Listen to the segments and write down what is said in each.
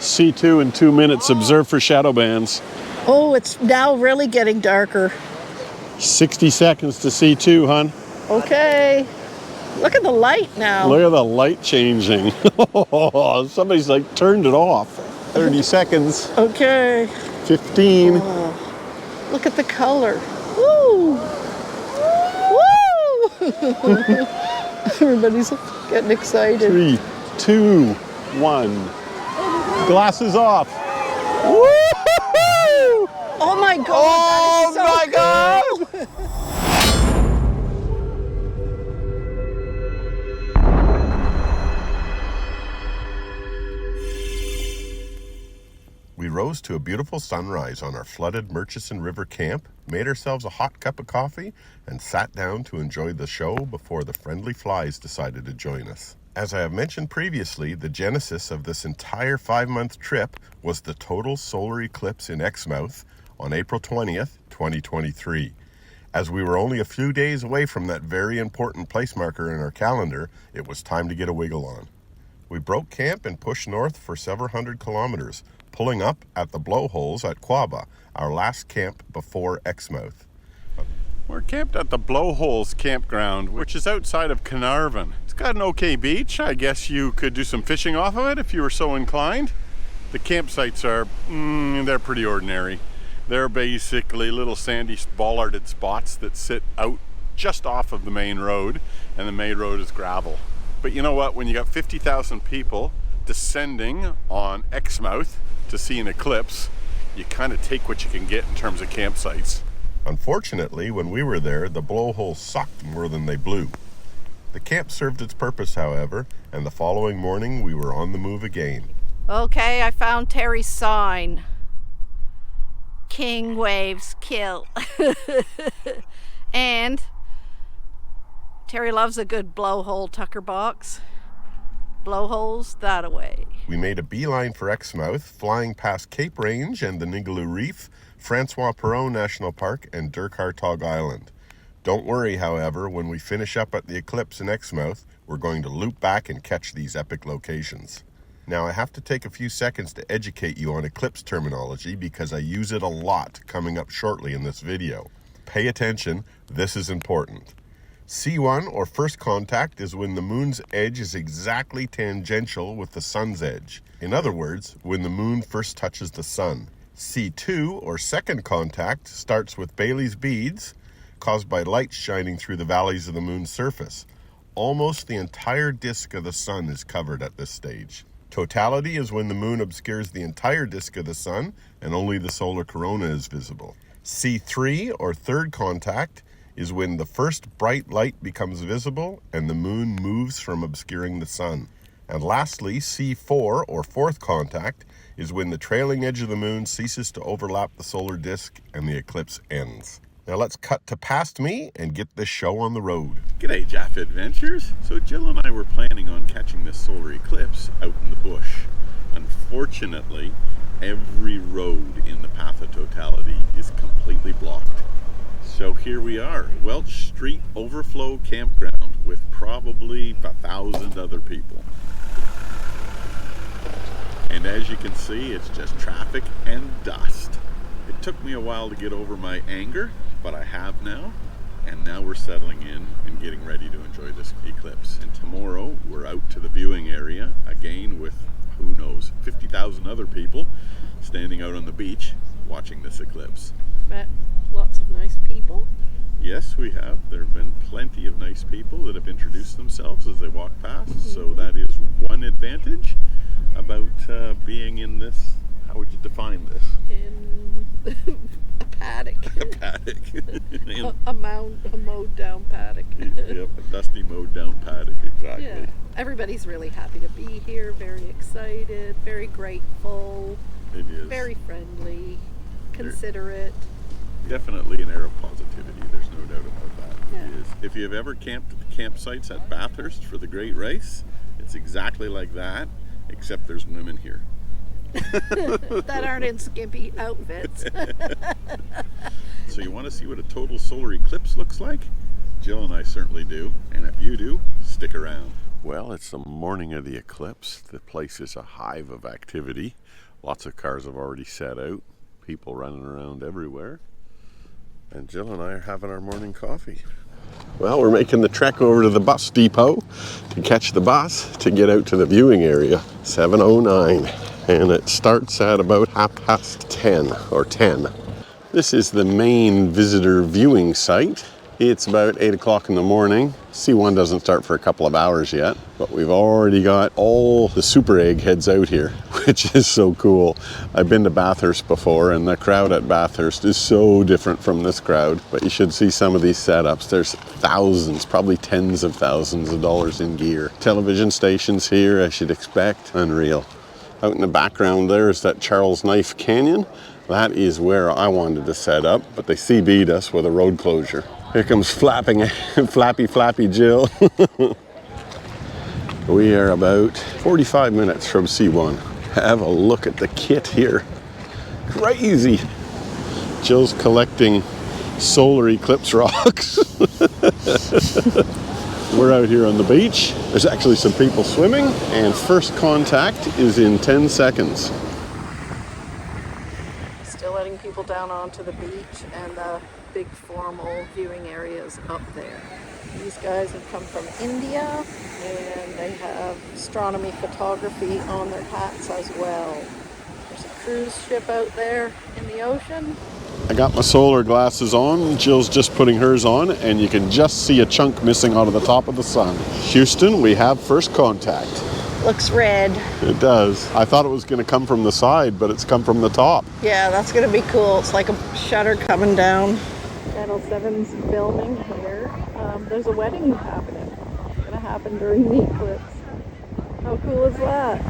C2 in 2 minutes. Observe for shadow bands. Oh, it's now really getting darker. 60 seconds to C2, hon. Okay. Look at the light now. Look at the light changing. Somebody's like turned it off. 30 seconds. Okay. 15. Oh, look at the color. Woo! Woo! Everybody's getting excited. 3, 2, 1. Glasses off. Woo! Oh my God! Oh that is so my God! We rose to a beautiful sunrise on our flooded Murchison River camp, made ourselves a hot cup of coffee, and sat down to enjoy the show before the friendly flies decided to join us. As I have mentioned previously, the genesis of this entire 5-month trip was the total solar eclipse in Exmouth on April 20th, 2023. As we were only a few days away from that very important place marker in our calendar, it was time to get a wiggle on. We broke camp and pushed north for several hundred kilometers, pulling up at the blowholes at Quabbah, our last camp before Exmouth. We're camped at the Blowholes campground, which is outside of Carnarvon. It's got an okay beach. I guess you could do some fishing off of it if you were so inclined. The campsites are, they're pretty ordinary. They're basically little sandy bollarded spots that sit out just off of the main road, and the main road is gravel. But you know what? When you got 50,000 people descending on Exmouth to see an eclipse, you kind of take what you can get in terms of campsites. Unfortunately, when we were there, the blowholes sucked more than they blew. The camp served its purpose, however, and the following morning we were on the move again. Okay, I found Terry's sign. King waves kill. And Terry loves a good blowhole tucker box. Blowholes that away. We made a beeline for Exmouth, flying past Cape Range and the Ningaloo Reef, Francois Perron National Park, and Dirk-Hartog Island. Don't worry, however, when we finish up at the Eclipse in Exmouth, we're going to loop back and catch these epic locations. Now, I have to take a few seconds to educate you on eclipse terminology because I use it a lot coming up shortly in this video. Pay attention, this is important. C1, or first contact, is when the moon's edge is exactly tangential with the sun's edge. In other words, when the moon first touches the sun. C2, or second contact, starts with Bailey's beads, caused by light shining through the valleys of the moon's surface. Almost the entire disk of the sun is covered at this stage. Totality is when the moon obscures the entire disk of the sun and only the solar corona is visible. C3, or third contact, is when the first bright light becomes visible and the moon moves from obscuring the sun. And lastly, C4, or fourth contact, is when the trailing edge of the moon ceases to overlap the solar disk and the eclipse ends. Now let's cut to past me and get this show on the road. G'day, Jafffa Adventures. So Jill and I were planning on catching this solar eclipse out in the bush. Unfortunately, every road in the path of totality is completely blocked. So here we are, Welch Street Overflow Campground with probably 1,000 other people. And as you can see, it's just traffic and dust. It took me a while to get over my anger, but I have now. And now we're settling in and getting ready to enjoy this eclipse. And tomorrow we're out to the viewing area again with, who knows, 50,000 other people standing out on the beach watching this eclipse. Met lots of nice people. Yes, we have. There have been plenty of nice people that have introduced themselves as they walk past. So that is one advantage about being in this. How would you define this? In a paddock. A paddock. a mowed down paddock. Yep, a dusty mowed down paddock, exactly. Yeah. Everybody's really happy to be here, very excited, very grateful. It is. Very friendly, considerate. Definitely an air of positivity, there's no doubt about that. Yeah. It is. If you've ever camped at the campsites at Bathurst for the Great Race, it's exactly like that, except there's women here. That aren't in skimpy outfits. So you want to see what a total solar eclipse looks like? Jill and I certainly do, and if you do, stick around. Well, it's the morning of the eclipse. The place is a hive of activity. Lots of cars have already set out. People running around everywhere. And Jill and I are having our morning coffee. Well, we're making the trek over to the bus depot to catch the bus to get out to the viewing area. 7:09. And it starts at about 10:30 or 10. This is the main visitor viewing site. It's about 8 o'clock in the morning. C1 doesn't start for a couple of hours yet, but we've already got all the super eggheads out here, which is so cool. I've been to Bathurst before, and the crowd at Bathurst is so different from this crowd, but you should see some of these setups. There's thousands, probably tens of thousands of dollars in gear. Television stations here, I should expect. Unreal. Out in the background there is that Charles Knife Canyon. That is where I wanted to set up, but they CB'd us with a road closure. Here comes flappy Jill. We are about 45 minutes from C1. Have a look at the kit here. Crazy. Jill's collecting solar eclipse rocks. We're out here on the beach. There's actually some people swimming, and first contact is in 10 seconds. Still letting people down onto the beach, and the big formal viewing areas up there. These guys have come from India, and they have astronomy photography on their hats as well. There's a cruise ship out there in the ocean. I got my solar glasses on. Jill's just putting hers on, and you can just see a chunk missing out of the top of the sun. Houston, we have first contact. Looks red. It does. I thought it was going to come from the side, but it's come from the top. Yeah, that's going to be cool. It's like a shutter coming down. Channel 7's filming here. There's a wedding happening. It's going to happen during the eclipse. How cool is that?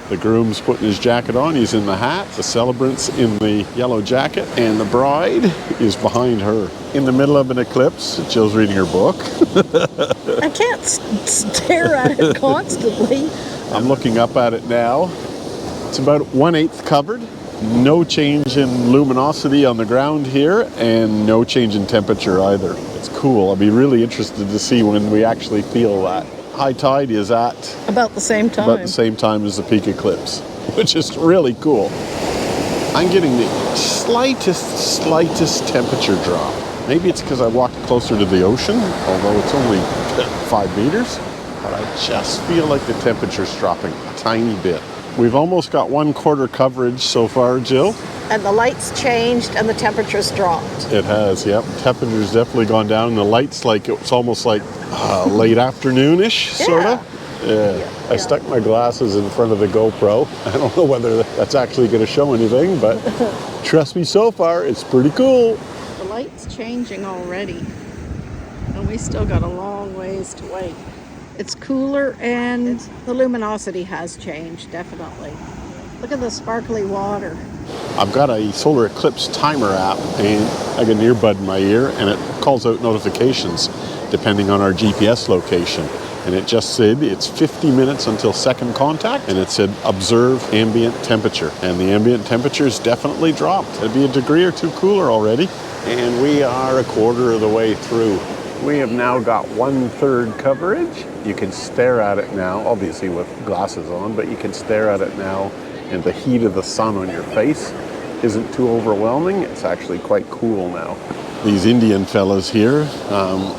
The groom's putting his jacket on. He's in the hat. The celebrant's in the yellow jacket, and the bride is behind her. In the middle of an eclipse, Jill's reading her book. I can't stare at it constantly. I'm looking up at it now. It's about 1/8 covered. No change in luminosity on the ground here, and no change in temperature either. It's cool. I'll be really interested to see when we actually feel that. High tide is at about the same time. About the same time as the peak eclipse, which is really cool. I'm getting the slightest temperature drop. Maybe it's because I walked closer to the ocean, although it's only 5 meters. But I just feel like the temperature's dropping a tiny bit. We've almost got 1/4 coverage so far, Jill. And the lights changed and the temperature's dropped. It has, yep. Temperature's definitely gone down, and the lights, like, it's almost like late afternoon-ish, sort of. Yeah. I stuck my glasses in front of the GoPro. I don't know whether that's actually going to show anything, but trust me, so far, it's pretty cool. The light's changing already, and we still got a long ways to wait. It's cooler, and the luminosity has changed, definitely. Look at the sparkly water. I've got a solar eclipse timer app, and I got an earbud in my ear, and it calls out notifications depending on our GPS location. And it just said it's 50 minutes until second contact, and it said observe ambient temperature. And the ambient temperature has definitely dropped. It'd be a degree or two cooler already. And we are 1/4 of the way through. We have now got 1/3 coverage. You can stare at it now, obviously with glasses on, but you can stare at it now, and the heat of the sun on your face isn't too overwhelming. It's actually quite cool now. These Indian fellas here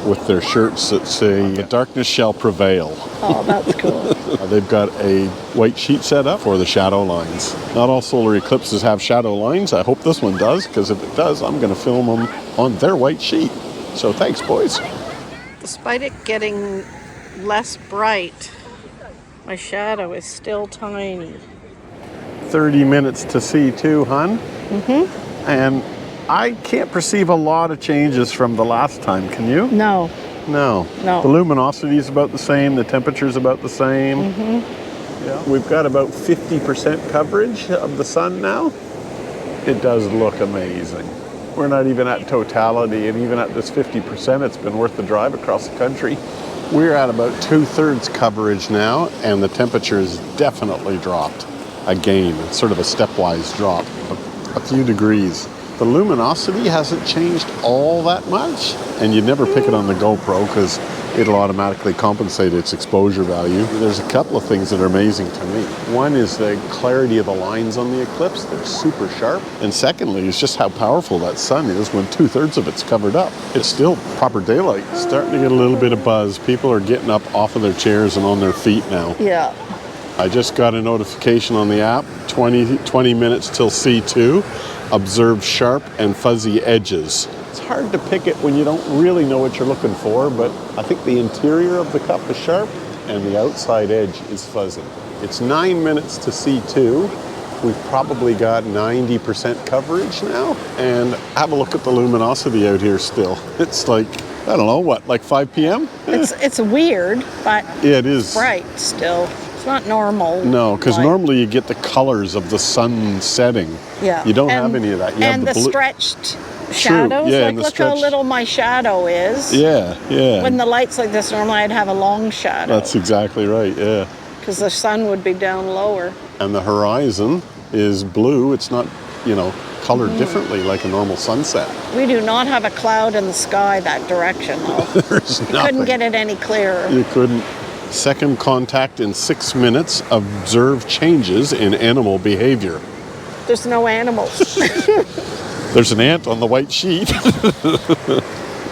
with their shirts that say, "The darkness shall prevail." Oh, that's cool. They've got a white sheet set up for the shadow lines. Not all solar eclipses have shadow lines. I hope this one does, because if it does, I'm going to film them on their white sheet. So thanks, boys. Despite it getting less bright, my shadow is still tiny. 30 minutes to C2, hun. Mm-hmm. And I can't perceive a lot of changes from the last time, can you? No. No. The luminosity is about the same, the temperature is about the same. Mm-hmm. Yeah. We've got about 50% coverage of the sun now. It does look amazing. We're not even at totality, and even at this 50%, it's been worth the drive across the country. We're at about 2/3 coverage now, and the temperature has definitely dropped. Again, it's sort of a stepwise drop, a few degrees. The luminosity hasn't changed all that much, and you'd never pick it on the GoPro because it'll automatically compensate its exposure value. There's a couple of things that are amazing to me. One is the clarity of the lines on the Eclipse. They're super sharp. And secondly, is just how powerful that sun is when 2/3 of it's covered up. It's still proper daylight. Starting to get a little bit of buzz. People are getting up off of their chairs and on their feet now. Yeah. I just got a notification on the app, 20 minutes till C2, observe sharp and fuzzy edges. It's hard to pick it when you don't really know what you're looking for, but I think the interior of the cup is sharp and the outside edge is fuzzy. It's 9 minutes to C2. We've probably got 90% coverage now, and have a look at the luminosity out here still. It's like, I don't know, what, like 5 p.m.? It's weird, but Yeah, it is. bright still. It's not normal. No, because light. normally you get the colors of the sun setting. Yeah. You don't have any of that. You and have the blue. stretched shadows. Yeah, like, and the look how stretched- little my shadow is. Yeah, yeah. When the light's like this, normally I'd have a long shadow. That's exactly right, yeah. Because the sun would be down lower. And the horizon is blue. It's not, colored differently like a normal sunset. We do not have a cloud in the sky that direction, though. There's Couldn't nothing. get it any clearer. You couldn't. Second contact in 6 minutes. Observe changes in animal behavior. There's no animals. There's an ant on the white sheet.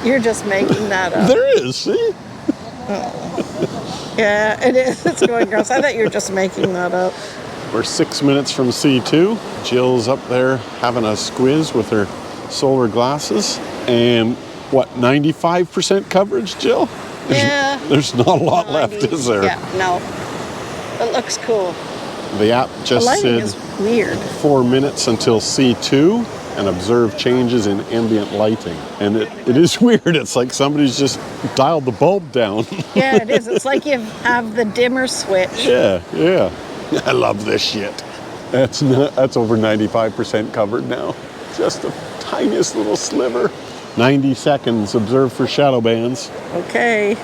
You're just making that up. There is, see? Yeah, it is. It's going gross. I thought you were just making that up. We're 6 minutes from C2. Jill's up there having a squiz with her solar glasses. And what, 95% coverage, Jill? Yeah. There's not a lot left, 90. is there? Yeah, no. It looks cool. The app The just lighting said is weird. 4 minutes until C2 and observe changes in ambient lighting. And it is weird. It's like somebody's just dialed the bulb down. Yeah, it is. It's like you have the dimmer switch. Yeah. I love this shit. That's over 95% covered now. Just the tiniest little sliver. 90 seconds, observe for shadow bands. Okay.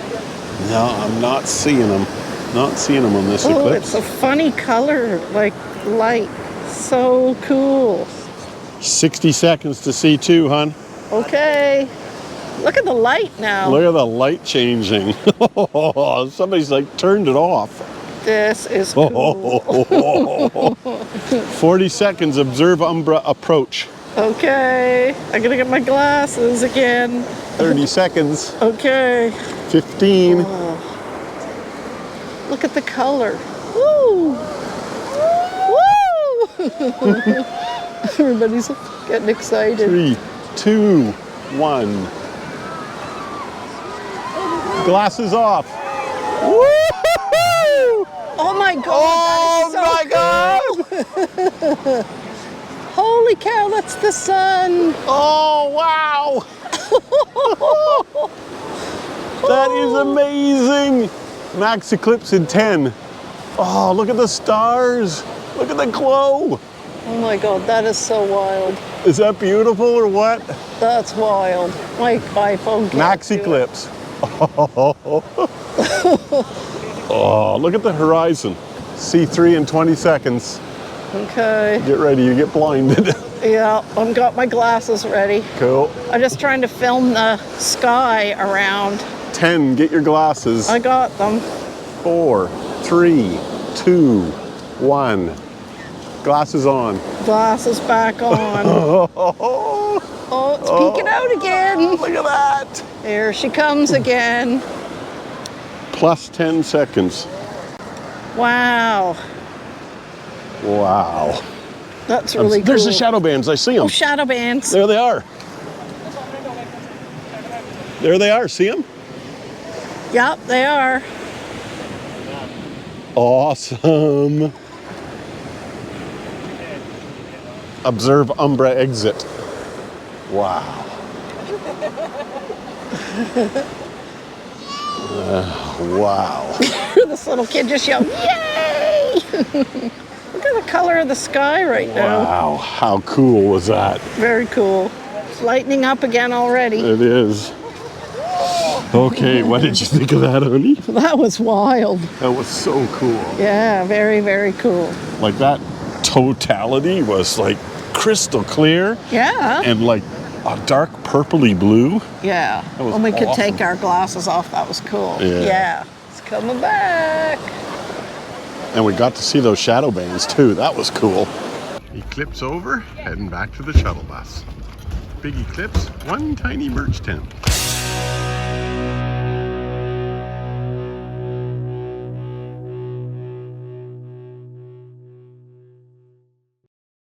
No, I'm not seeing them. Not seeing them on this Oh, Eclipse. it's a funny color, like light. So cool. 60 seconds to C2, hon. Okay. Look at the light now. Look at the light changing. Somebody's like turned it off. This is cool. 40 seconds, observe umbra approach. Okay. I gotta get my glasses again. 30 seconds, Okay. 15. Look at the color. Woo! Woo! Everybody's getting excited. 3, 2, 1. Glasses off. Woo! Oh my god! Oh that my is so cool. Holy cow, that's the sun! Oh, wow! That is amazing! Max Eclipse in 10. Oh, look at the stars. Look at the glow. Oh my god, that is so wild. Is that beautiful or what? That's wild. My iPhone can't Max do it. Eclipse. Oh, look at the horizon. C3 in 20 seconds. Okay. Get ready, you get blinded. Yeah, I've got my glasses ready. Cool. I'm just trying to film the sky around. 10, get your glasses. I got them. 4, 3, 2, 1. Glasses on. Glasses back on. Oh, it's peeking out again. Look at that. Here she comes again. Plus 10 seconds. Wow. Wow. That's really There's cool. the shadow bands. I see them. Oh, shadow bands. There they are. There they are. See them? Yep, they are. Awesome. Observe umbra exit. Wow. Wow. This little kid just yelled, "Yay!" Look at the color of the sky right now. Wow. How cool was that? Very cool. It's lightening up again already. It is. Okay, what did you think of that, honey? That was wild. That was so cool. Yeah, very, very cool. Like that totality was like crystal clear Yeah. and like A dark purpley blue. Yeah. That was When we could awesome. take our glasses off, that was cool. Yeah. It's coming back. And we got to see those shadow bands too. That was cool. Eclipse over, heading back to the shuttle bus. Big Eclipse, one tiny merch tent.